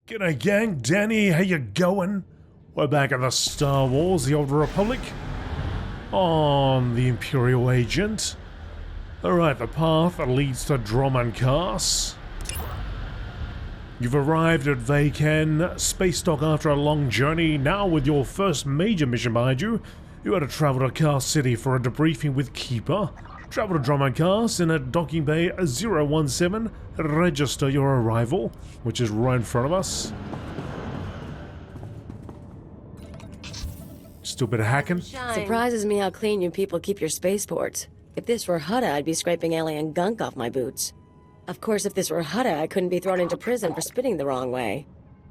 G'day gang, Danny, how you going? We're back at the Star Wars, the Old Republic, on the Imperial Agent. Alright, the path that leads to Dromund Kaas. You've arrived at Vacan, space dock after a long journey. Now with your first major mission behind you, you had to travel to Kaas City for a debriefing with Keeper. Travel to Dromund Kaas and at docking bay 017, register your arrival, which is right in front of us. Still a bit of hacking. Surprises me how clean you people keep your spaceports. If this were Hutta, I'd be scraping alien gunk off my boots. Of course, if this were Hutta, I couldn't be thrown into prison for spitting the wrong way.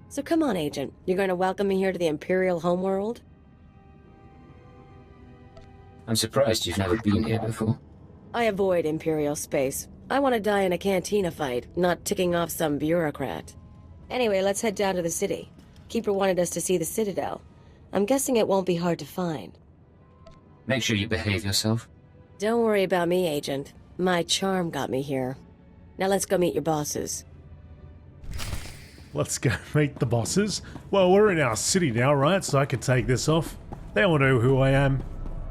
So come on, Agent. You're going to welcome me here to the Imperial homeworld? I'm surprised you've never been here before. I avoid Imperial space. I want to die in a cantina fight, not ticking off some bureaucrat. Anyway, let's head down to the city. Keeper wanted us to see the Citadel. I'm guessing it won't be hard to find. Make sure you behave yourself. Don't worry about me, Agent. My charm got me here. Now let's go meet your bosses. Let's go meet the bosses. Well, we're in our city now, right? So I can take this off. They all know who I am.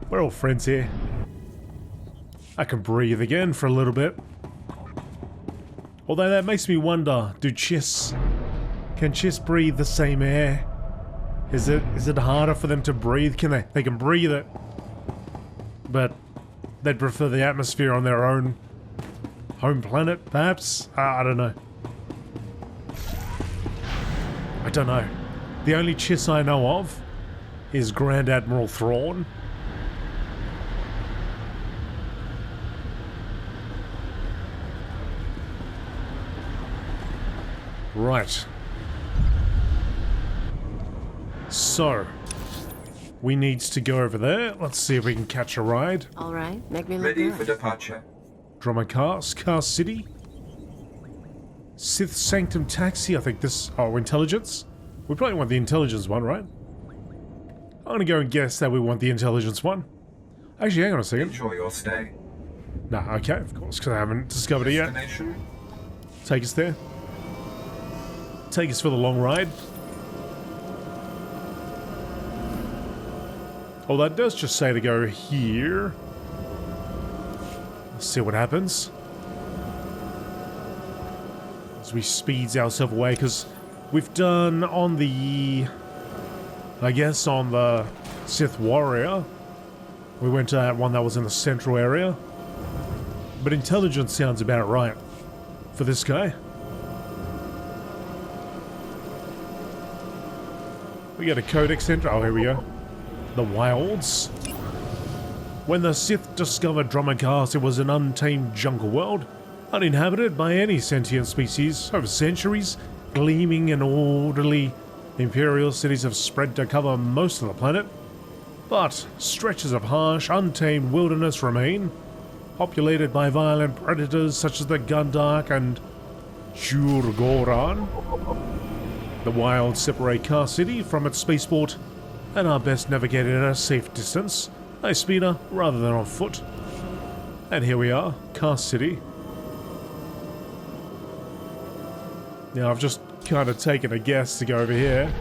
We're all friends here. I can breathe again for a little bit. Although that makes me wonder, can Chiss breathe the same air? Is it harder for them to breathe? They can breathe it, but they'd prefer the atmosphere on their own home planet, perhaps? I don't know. I don't know. The only Chiss I know of is Grand Admiral Thrawn. Right. So, we need to go over there. Let's see if we can catch a ride. All right, make me look Ready good. for departure. Dromund Kaas, Kaas City. Sith Sanctum Taxi, I think this... Oh, intelligence? We probably want the intelligence one, right? I'm gonna go and guess that we want the intelligence one. Actually, hang on a second. Enjoy your stay. Nah, okay, of course, because I haven't discovered it yet. Destination? Take us there. Take us for the long ride. Oh, that does just say to go here. Let's see what happens. As we speeds ourselves away, because we've done on the... I guess on the Sith Warrior. We went to that one that was in the central area. But intelligence sounds about right for this guy. We got a codex entry. Oh, here we go. The Wilds. When the Sith discovered Dromund Kaas, it was an untamed jungle world, uninhabited by any sentient species. Over centuries, gleaming and orderly Imperial cities have spread to cover most of the planet. But stretches of harsh, untamed wilderness remain, populated by violent predators such as the Gundark and Churgoran. The Wilds separate Kaas City from its spaceport and are best navigated at a safe distance, a speeder rather than on foot. And here we are, Kaas City. Now I've just kind of taken a guess to go over here.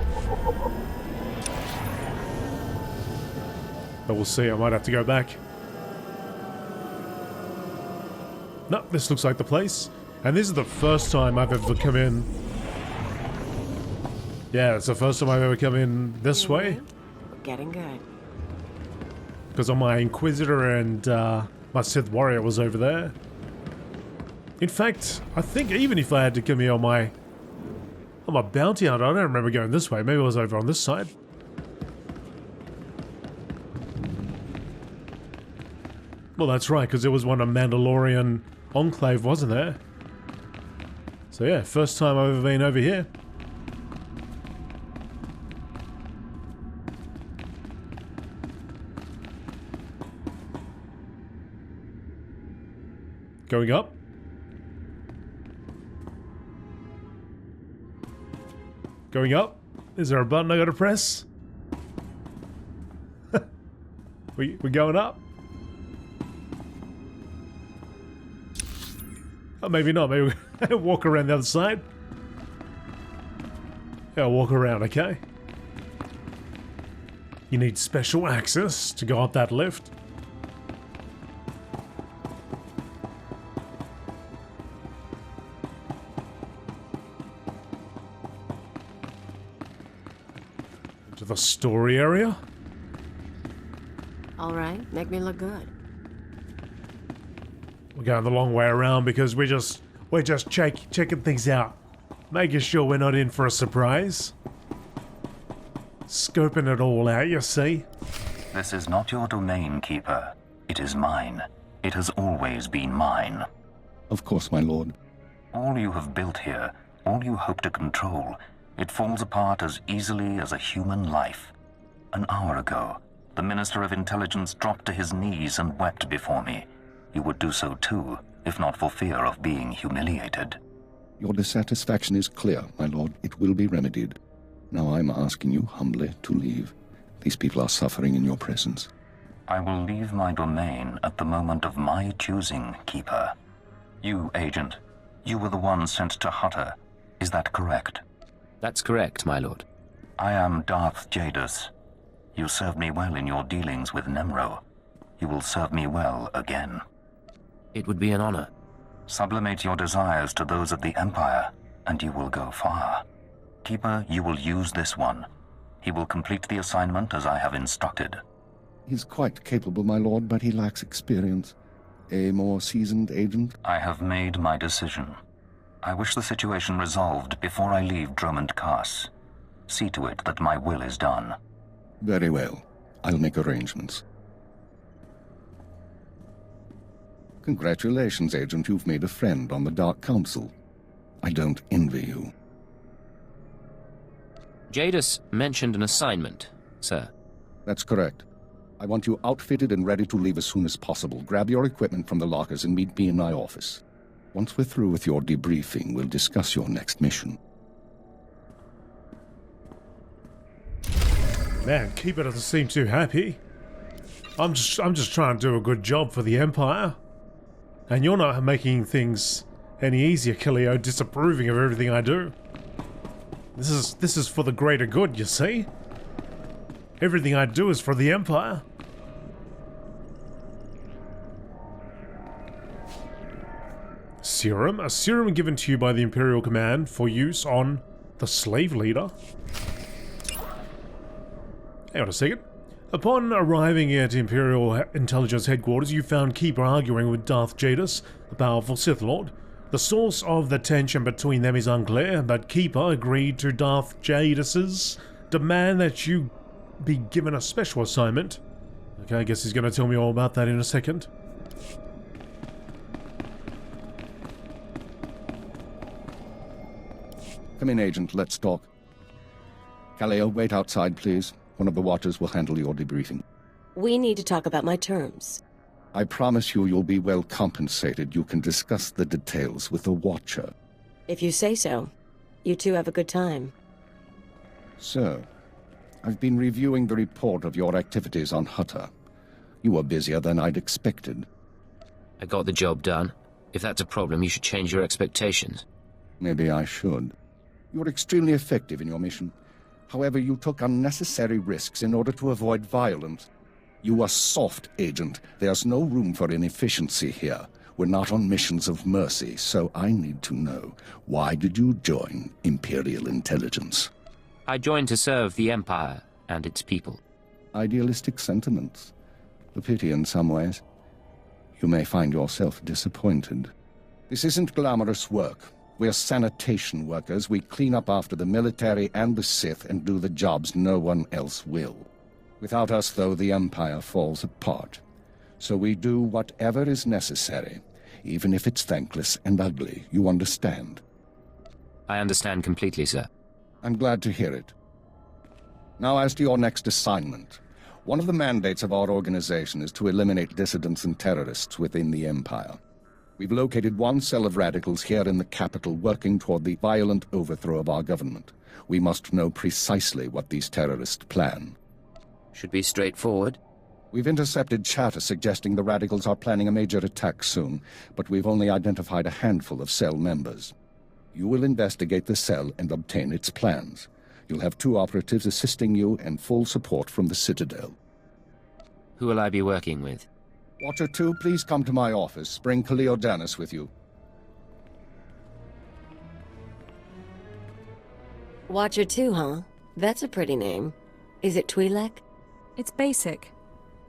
But we'll see, I might have to go back. No, this looks like the place. And this is the first time I've ever come in. Yeah, it's the first time I've ever come in this way. We're getting good. Because on my Inquisitor and my Sith Warrior was over there. In fact, I think even if I had to come here on my bounty hunter, I don't remember going this way. Maybe I was over on this side. Well, that's right, because there was one of Mandalorian Enclave, wasn't there? So yeah, first time I've ever been over here. Going up. Going up. Is there a button I gotta press? We're going up. Oh, maybe not. Maybe we'll walk around the other side. Yeah, walk around, okay? You need special access to go up that lift. To the story area. All right, make me look good. We're going the long way around because we're just checking things out, making sure we're not in for a surprise. Scoping it all out, you see. This is not your domain, Keeper. It is mine. It has always been mine. Of course, my lord. All you have built here, all you hope to control, it falls apart as easily as a human life. An hour ago, the Minister of Intelligence dropped to his knees and wept before me. You would do so too, if not for fear of being humiliated. Your dissatisfaction is clear, my lord. It will be remedied. Now I'm asking you humbly to leave. These people are suffering in your presence. I will leave my domain at the moment of my choosing, Keeper. You, Agent, you were the one sent to Hutter. Is that correct? That's correct, my lord. I am Darth Jadus. You served me well in your dealings with Nemro. You will serve me well again. It would be an honor. Sublimate your desires to those of the Empire, and you will go far. Keeper, you will use this one. He will complete the assignment as I have instructed. He's quite capable, my lord, but he lacks experience. A more seasoned agent? I have made my decision. I wish the situation resolved before I leave Dromund Kaas. See to it that my will is done. Very well. I'll make arrangements. Congratulations, Agent. You've made a friend on the Dark Council. I don't envy you. Jadus mentioned an assignment, sir. That's correct. I want you outfitted and ready to leave as soon as possible. Grab your equipment from the lockers and meet me in my office. Once we're through with your debriefing, we'll discuss your next mission. Man, Keeper doesn't seem too happy. I'm just trying to do a good job for the Empire. And you're not making things any easier, Killio, disapproving of everything I do. This is for the greater good, you see? Everything I do is for the Empire. Serum? A serum given to you by the Imperial Command for use on the slave leader. Hang on a second. Upon arriving at Imperial Intelligence Headquarters, you found Keeper arguing with Darth Jadus, a powerful Sith Lord. The source of the tension between them is unclear, but Keeper agreed to Darth Jadus's demand that you be given a special assignment. Okay, I guess he's going to tell me all about that in a second. Come in, Agent. Let's talk. Kaleo, wait outside, please. One of the watchers will handle your debriefing. We need to talk about my terms. I promise you'll be well compensated. You can discuss the details with the watcher. If you say so. You two have a good time. Sir, I've been reviewing the report of your activities on Hutter. You were busier than I'd expected. I got the job done. If that's a problem, you should change your expectations. Maybe I should. You were extremely effective in your mission. However, you took unnecessary risks in order to avoid violence. You are soft, Agent. There's no room for inefficiency here. We're not on missions of mercy, so I need to know, why did you join Imperial Intelligence? I joined to serve the Empire and its people. Idealistic sentiments. A pity in some ways. You may find yourself disappointed. This isn't glamorous work. We're sanitation workers. We clean up after the military and the Sith and do the jobs no one else will. Without us, though, the Empire falls apart. So we do whatever is necessary, even if it's thankless and ugly. You understand? I understand completely, sir. I'm glad to hear it. Now, as to your next assignment. One of the mandates of our organization is to eliminate dissidents and terrorists within the Empire. We've located one cell of radicals here in the capital working toward the violent overthrow of our government. We must know precisely what these terrorists plan. Should be straightforward. We've intercepted chatter suggesting the radicals are planning a major attack soon, but we've only identified a handful of cell members. You will investigate the cell and obtain its plans. You'll have 2 operatives assisting you and full support from the Citadel. Who will I be working with? Watcher 2, please come to my office. Bring Khalil Danis with you. Watcher 2, huh? That's a pretty name. Is it Twi'lek? It's basic.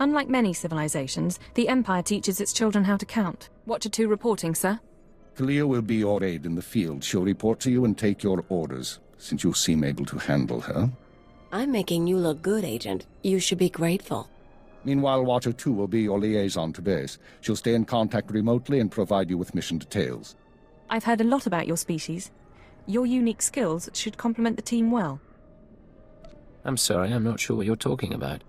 Unlike many civilizations, the Empire teaches its children how to count. Watcher 2 reporting, sir. Khalil will be your aide in the field. She'll report to you and take your orders, since you seem able to handle her. I'm making you look good, Agent. You should be grateful. Meanwhile, Watcher 2 will be your liaison to base. She'll stay in contact remotely and provide you with mission details. I've heard a lot about your species. Your unique skills should complement the team well. I'm sorry, I'm not sure what you're talking about.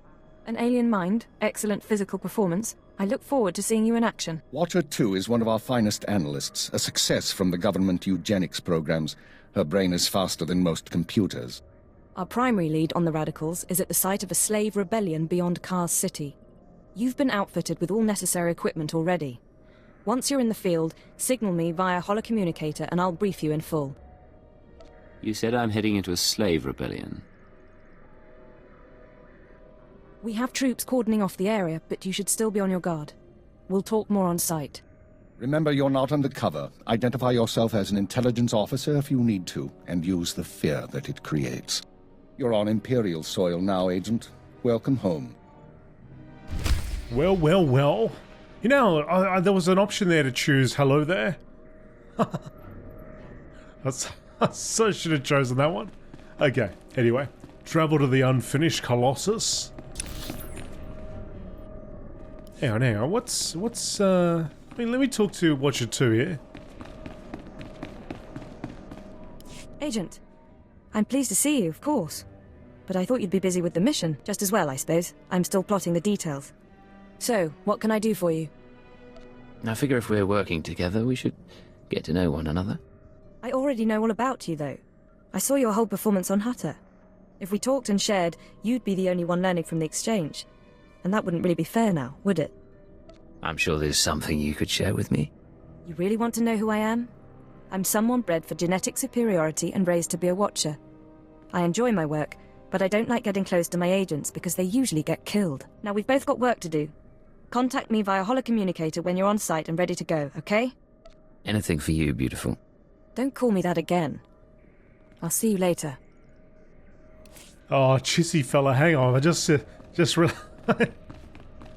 An alien mind, excellent physical performance. I look forward to seeing you in action. Watcher 2 is one of our finest analysts, a success from the government eugenics programs. Her brain is faster than most computers. Our primary lead on the Radicals is at the site of a slave rebellion beyond Kaas City. You've been outfitted with all necessary equipment already. Once you're in the field, signal me via holocommunicator and I'll brief you in full. You said I'm heading into a slave rebellion. We have troops cordoning off the area, but you should still be on your guard. We'll talk more on site. Remember, you're not undercover. Identify yourself as an intelligence officer if you need to, and use the fear that it creates. You're on Imperial soil now, Agent. Welcome home. Well, well, well. You know, there was an option there to choose hello there. I so should have chosen that one. Okay, anyway. Travel to the unfinished Colossus. Hang on. I mean, let me talk to Watcher 2 here. Agent, I'm pleased to see you, of course. But I thought you'd be busy with the mission, just as well, I suppose. I'm still plotting the details. So, what can I do for you? I figure if we're working together, we should get to know one another. I already know all about you, though. I saw your whole performance on Hutter. If we talked and shared, you'd be the only one learning from the exchange. And that wouldn't really be fair now, would it? I'm sure there's something you could share with me. You really want to know who I am? I'm someone bred for genetic superiority and raised to be a watcher. I enjoy my work, but I don't like getting close to my agents because they usually get killed. Now we've both got work to do. Contact me via holocommunicator when you're on site and ready to go, okay? Anything for you, beautiful. Don't call me that again. I'll see you later. Oh, chissy fella, hang on.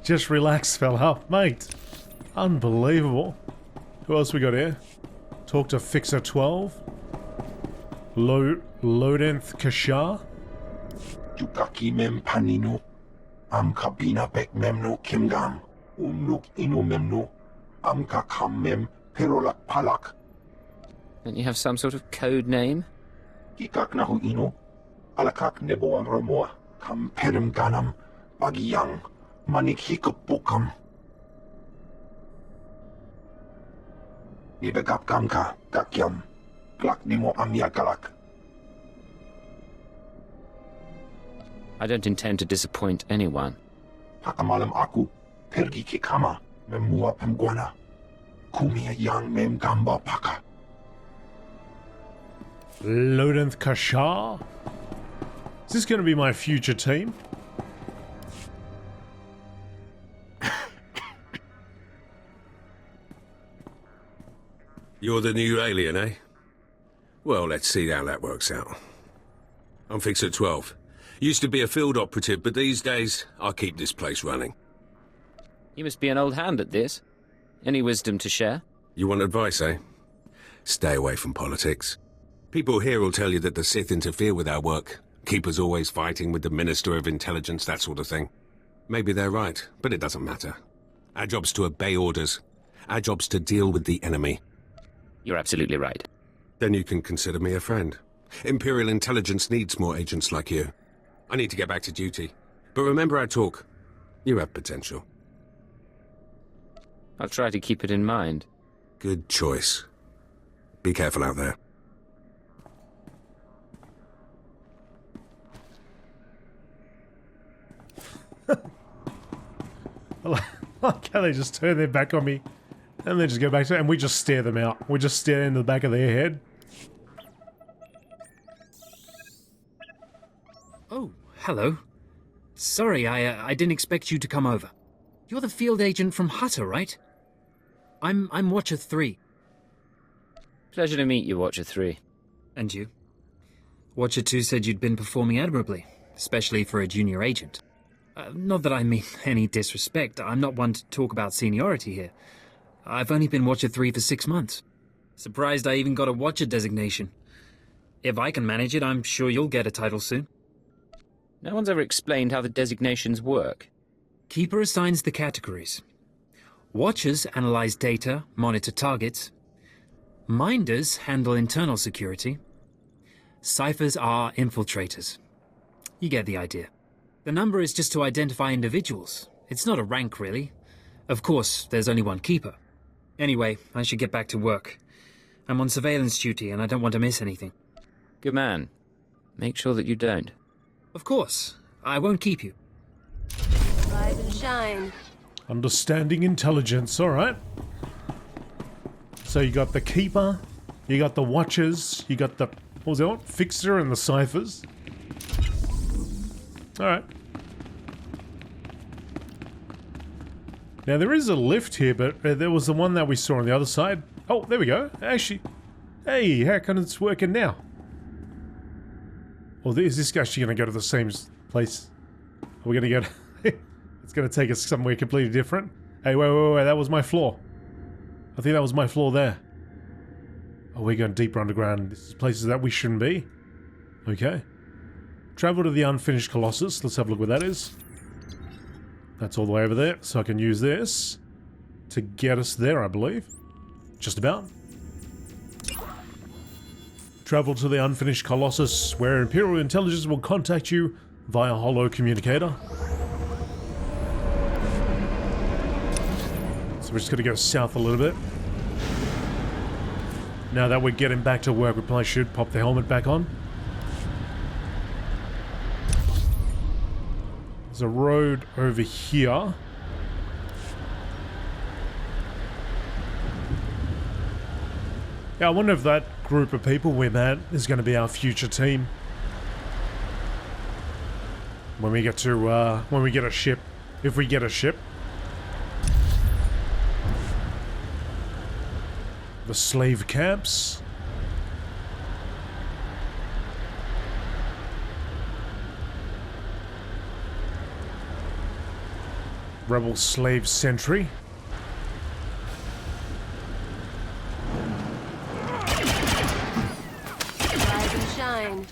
Just relax, fella, mate. Unbelievable. Who else we got here? Talk to Fixer 12. Lodenth Kashar. Jukaki mem panino. Am kabina bek memno kimgam. Umnuk ino memno. Am kakam mem perolak palak. Don't you have some sort of code name? Kikak nahu ino. Alakak nebo am ramoa. Kam perem ganam. Bagiyang. Manik hikupukam. Nibegap gamka. Gakyam. Glak nemo amyagalak. I don't intend to disappoint anyone. Pakamalam aku. Pergi kikama. Memua pemguana. Kumia yang mem gamba paka. Lodenth Kashar? Is this going to be my future team? You're the new alien, eh? Well, let's see how that works out. I'm Fixer 12. Used to be a field operative, but these days, I keep this place running. You must be an old hand at this. Any wisdom to share? You want advice, eh? Stay away from politics. People here will tell you that the Sith interfere with our work, keep us always fighting with the Minister of Intelligence, that sort of thing. Maybe they're right, but it doesn't matter. Our job's to obey orders. Our job's to deal with the enemy. You're absolutely right. Then you can consider me a friend. Imperial Intelligence needs more agents like you. I need to get back to duty. But remember our talk. You have potential. I'll try to keep it in mind. Good choice. Be careful out there. I like how they just turn their back on me and then just go back to it and we just stare them out. We just stare into the back of their head. Oh, hello. Sorry, I didn't expect you to come over. You're the field agent from Hutter, right? I'm Watcher 3. Pleasure to meet you, Watcher 3. And you? Watcher 2 said you'd been performing admirably, especially for a junior agent. Not that I mean any disrespect, I'm not one to talk about seniority here. I've only been Watcher 3 for 6 months. Surprised I even got a Watcher designation. If I can manage it, I'm sure you'll get a title soon. No one's ever explained how the designations work. Keeper assigns the categories. Watchers analyze data, monitor targets. Minders handle internal security. Ciphers are infiltrators. You get the idea. The number is just to identify individuals. It's not a rank, really. Of course, there's only one keeper. Anyway, I should get back to work. I'm on surveillance duty and I don't want to miss anything. Good man. Make sure that you don't. Of course. I won't keep you. Rise and shine. Understanding intelligence, alright. So you got the Keeper, you got the Watchers, you got the, what was that, Fixer and the Ciphers. Alright. Now there is a lift here, but there was the one that we saw on the other side. Oh, there we go. Actually, hey, how come it's working now? Or is this actually going to go to the same place? Are we going to get... It's going to take us somewhere completely different. Hey, wait, that was my floor. I think that was my floor there. Oh, we're going deeper underground. This is places that we shouldn't be. Okay. Travel to the unfinished Colossus. Let's have a look what that is. That's all the way over there, so I can use this to get us there, I believe. Just about. Travel to the unfinished Colossus, where Imperial Intelligence will contact you via holo communicator. So we're just going to go south a little bit. Now that we're getting back to work, we probably should pop the helmet back on. There's a road over here. Yeah, I wonder if that group of people we met is going to be our future team. When we get to, when we get a ship. If we get a ship. The slave camps. Rebel slave sentry. Rise and shine.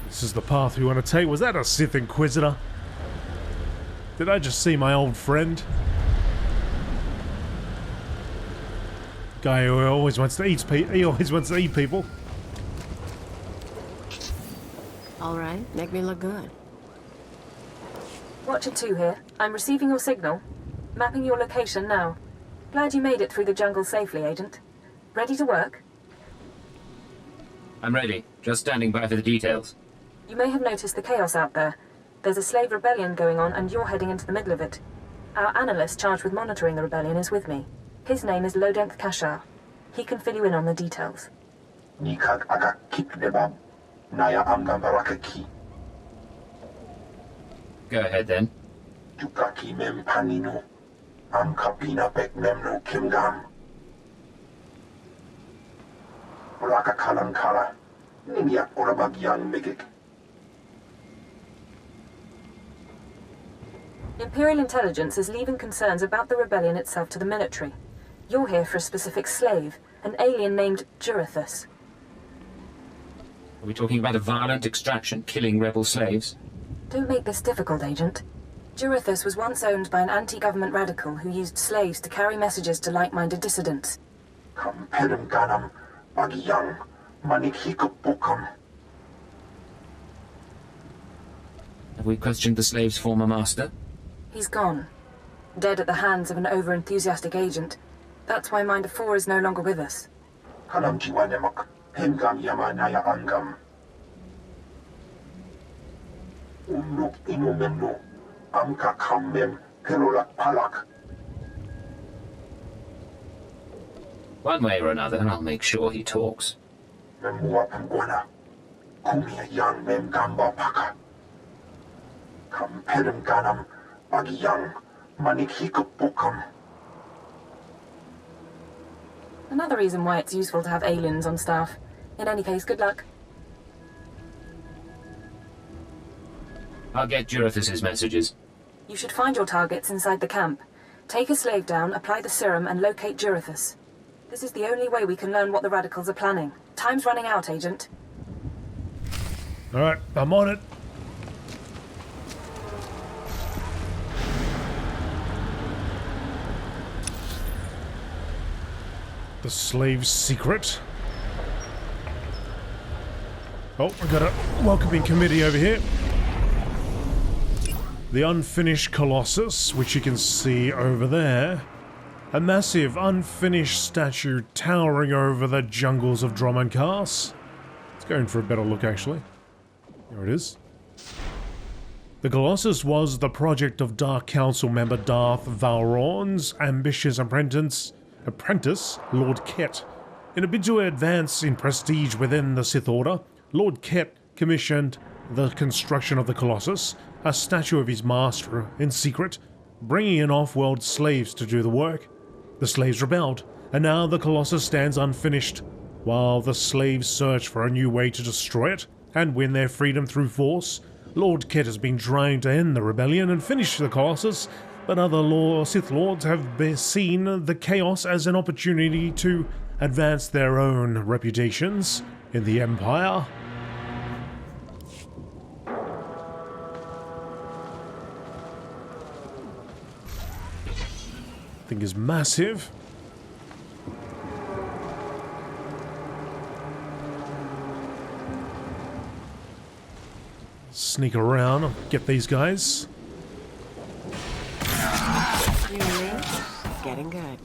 This is the path we want to take. Was that a Sith Inquisitor? Did I just see my old friend? Guy who always wants to eat people. He always wants to eat people. All right, make me look good. Watcher 2 here. I'm receiving your signal. Mapping your location now. Glad you made it through the jungle safely, Agent. Ready to work? I'm ready. Just standing by for the details. You may have noticed the chaos out there. There's a slave rebellion going on and you're heading into the middle of it. Our analyst charged with monitoring the rebellion is with me. His name is Dromund Kaas. He can fill you in on the details. Nikak agak kip debab. Naya amgam barakaki. Go ahead then. Jukaki mem panino. Am kapina pek memno kimgam. Raka kalankala. Nimyak orabagian megik. Imperial Intelligence is leaving concerns about the rebellion itself to the military. You're here for a specific slave, an alien named Jurithus. Are we talking about a violent extraction, killing rebel slaves? Don't make this difficult, Agent. Jurithus was once owned by an anti-government radical who used slaves to carry messages to like-minded dissidents. Kampelem ganam bagiyang manikhikupukam. Have we questioned the slave's former master? He's gone. Dead at the hands of an over-enthusiastic agent. That's why Minder 4 is no longer with us. Kanam jiwanemak, hemgam yamanaya angam. Unuk inumemno, amka kammem, perolak palak. One way or another, I'll make sure he talks. Memua pangwana, kumia yang mem gamba paka. Kamperem ganam, agiyang, manik hikupukam. Another reason why it's useful to have aliens on staff. In any case, good luck. I'll get Jurithus's messages. You should find your targets inside the camp. Take a slave down, apply the serum, and locate Jurithus. This is the only way we can learn what the Radicals are planning. Time's running out, Agent. Alright, I'm on it. The slave's secret. Oh, we got a welcoming committee over here. The unfinished Colossus, which you can see over there. A massive unfinished statue towering over the jungles of Dromund Kaas. Let's go in for a better look, actually. There it is. The Colossus was the project of Dark Council member Darth Valron's ambitious apprentice, Lord Ket. In a bid to advance in prestige within the Sith Order, Lord Ket commissioned the construction of the Colossus, a statue of his master, in secret, bringing in off-world slaves to do the work. The slaves rebelled, and now the Colossus stands unfinished, while the slaves search for a new way to destroy it and win their freedom through force. Lord Ket has been trying to end the rebellion and finish the Colossus, but other Sith Lords have seen the chaos as an opportunity to advance their own reputations in the Empire. Thing is massive. Sneak around and get these guys. You and me? Getting good.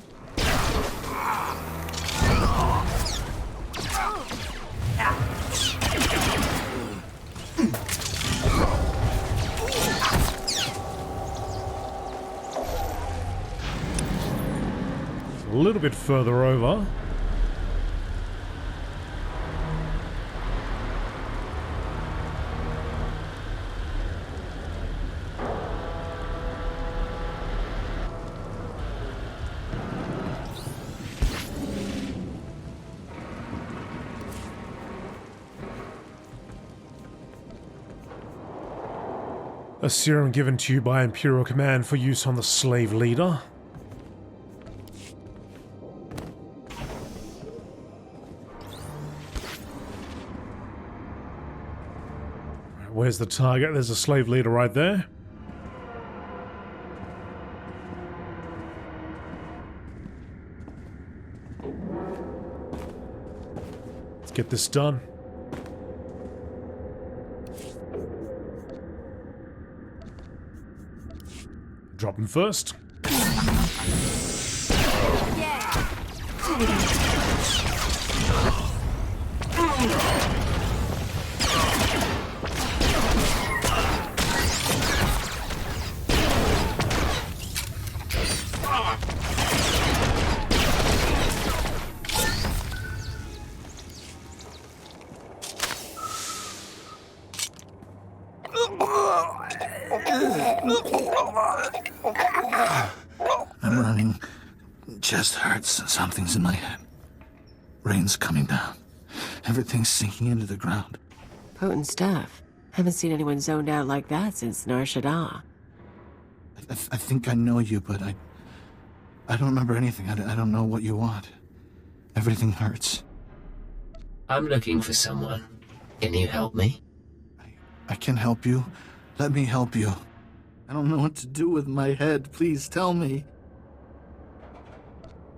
A little bit further over. A serum given to you by Imperial Command for use on the slave leader. Where's the target? There's a slave leader right there. Let's get this done. Drop him first. I'm running. Chest hurts. Something's in my head. Rain's coming down. Everything's sinking into the ground. Potent stuff. Haven't seen anyone zoned out like that since Nar Shaddaa. I think I know you, but I don't remember anything. I don't know what you want. Everything hurts. I'm looking for someone. Can you help me? I can help you. Let me help you. I don't know what to do with my head. Please tell me.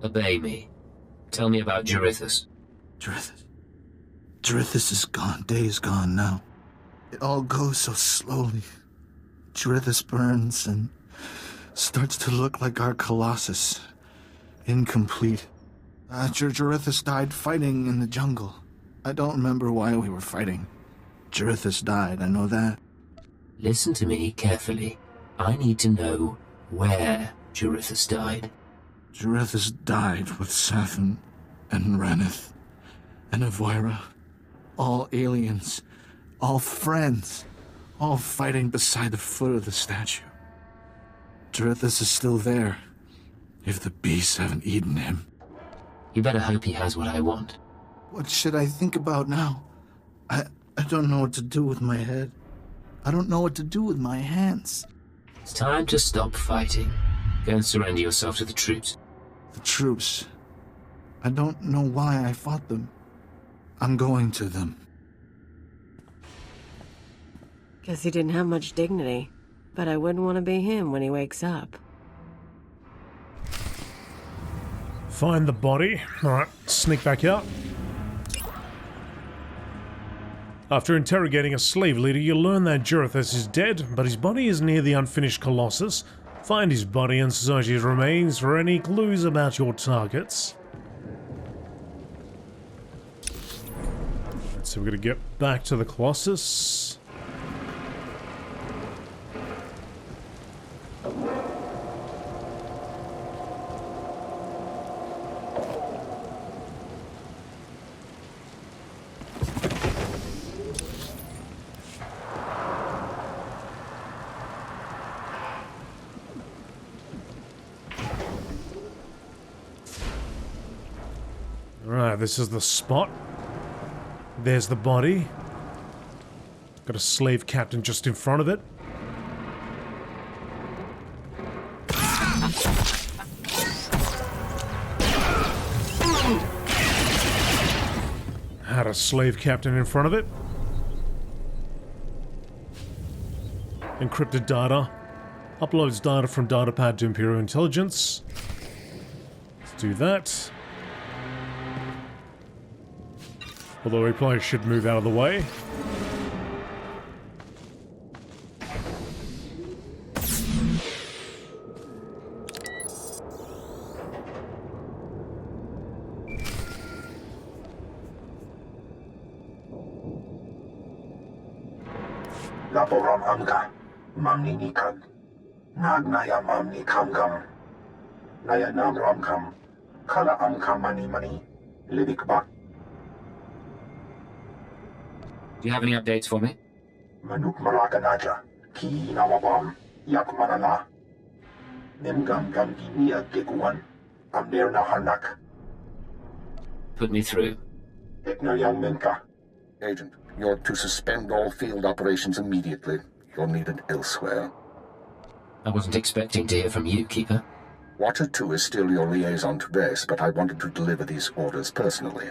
Obey me. Tell me about Jurithus. Jurithus is gone. Days gone now. It all goes so slowly. Jurithus burns and starts to look like our Colossus. Incomplete. Jarithus died fighting in the jungle. I don't remember why we were fighting. Jarithus died, I know that. Listen to me carefully. I need to know where Jarithus died. Jarithus died with Sathan and Ranith and Avoira. All aliens. All friends. All fighting beside the foot of the statue. Jarithus is still there. If the beasts haven't eaten him. You better hope he has what I want. What should I think about now? I don't know what to do with my head. I don't know what to do with my hands. It's time to stop fighting. Go and surrender yourself to the troops. The troops. I don't know why I fought them. I'm going to them. Guess he didn't have much dignity. But I wouldn't want to be him when he wakes up. Find the body. Alright, sneak back out. After interrogating a slave leader, you learn that Jarithus is dead, but his body is near the unfinished Colossus. Find his body and search his remains for any clues about your targets. So we're going to get back to the Colossus. Alright, this is the spot. There's the body. Got a slave captain just in front of it. Had a slave captain in front of it. Encrypted data. Uploads data from datapad to Imperial Intelligence. Let's do that. Although we probably should move out of the way. Laporam amka, mamni nikad, nagnaya mamni kamgam, naya nam ramkam, kala amka mani, lidik bak. Do you have any updates for me? Manuk Maraganaja, Ki Nawabam, Yak Manala. Nemgam Gam Ginia Giguan, Amner Nahanak. Put me through. Ekna Yang Menka. Agent, you're to suspend all field operations immediately. You're needed elsewhere. I wasn't expecting to hear from you, Keeper. Watcher 2 is still your liaison to base, but I wanted to deliver these orders personally.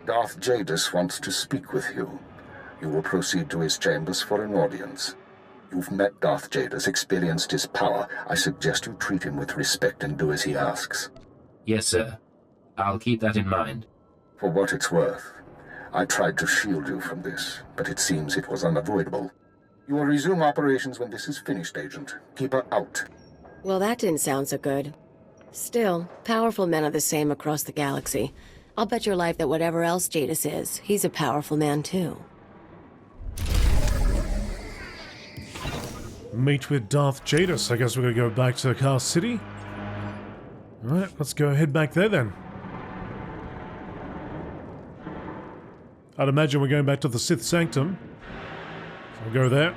Darth Jadus wants to speak with you. You will proceed to his chambers for an audience. You've met Darth Jadus, experienced his power. I suggest you treat him with respect and do as he asks. Yes, sir. I'll keep that in mind. For what it's worth, I tried to shield you from this, but it seems it was unavoidable. You will resume operations when this is finished, Agent. Keep her out. Well, that didn't sound so good. Still, powerful men are the same across the galaxy. I'll bet your life that whatever else Jadus is, he's a powerful man too. Meet with Darth Jadus. I guess we're gonna go back to Kaas City. Alright, let's go head back there then. I'd imagine we're going back to the Sith Sanctum. So we'll go there.